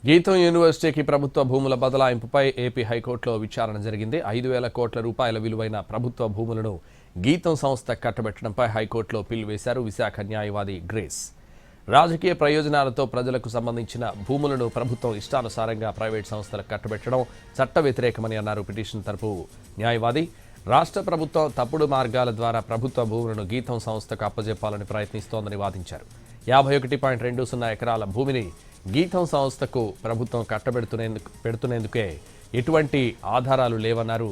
గీతం యూనివర్సిటీకి ప్రభుత్వ భూముల బదలాయింపుపై ఏపీ హైకోర్టులో విచారణ జరిగింది. 5,000 కోట్ల రూపాయల విలువైన ప్రభుత్వ భూములను గీతం సంస్థ కట్టబెట్టడంపై హైకోర్టులో పిల్ వేశారు విశాఖ న్యాయవాది గ్రేస్. రాజకీయ ప్రయోజనాలతో ప్రజలకు సంబంధించిన భూములను ప్రభుత్వం ఇష్టానుసారంగా ప్రైవేట్ సంస్థలకు కట్టబెట్టడం చట్ట వ్యతిరేకమని అన్నారు పిటిషన్ తరపు న్యాయవాది. రాష్ట్ర ప్రభుత్వం తప్పుడు మార్గాల ద్వారా ప్రభుత్వ భూములను గీతం సంస్థకు అప్పజెప్పాలని ప్రయత్నిస్తోందని వాదించారు. 51.20 ఎకరాల భూమిని గీతం సంస్థకు ప్రభుత్వం పెడుతున్నందుకే ఎటువంటి ఆధారాలు లేవన్నారు.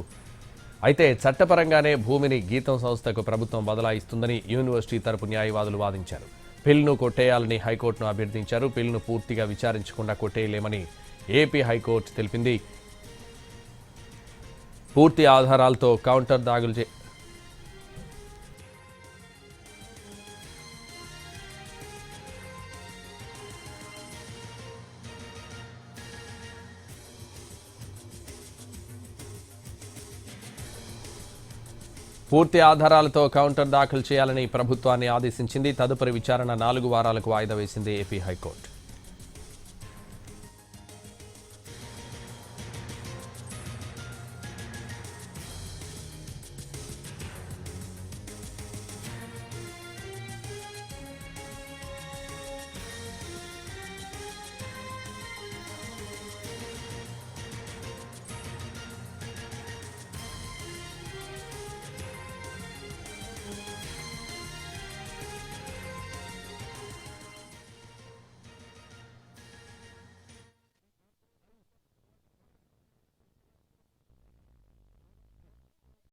అయితే చట్టపరంగానే భూమిని గీతం సంస్థకు ప్రభుత్వం బదలాయిస్తుందని యూనివర్సిటీ తరపు న్యాయవాదులు వాదించారు. పిల్ను కొట్టేయాలని హైకోర్టును అభ్యర్థించారు. పిల్ను పూర్తిగా విచారించకుండా కొట్టేయలేమని ఏపీ హైకోర్టు తెలిపింది. పూర్తి ఆధారాలతో కౌంటర్ దాఖలు దాఖలు చేయాలని ప్రభుత్వాన్ని ఆదేశించింది. తదుపరి విచారణ 4 వారాలకు వాయిదా వేసింది ఏపీ హైకోర్టు.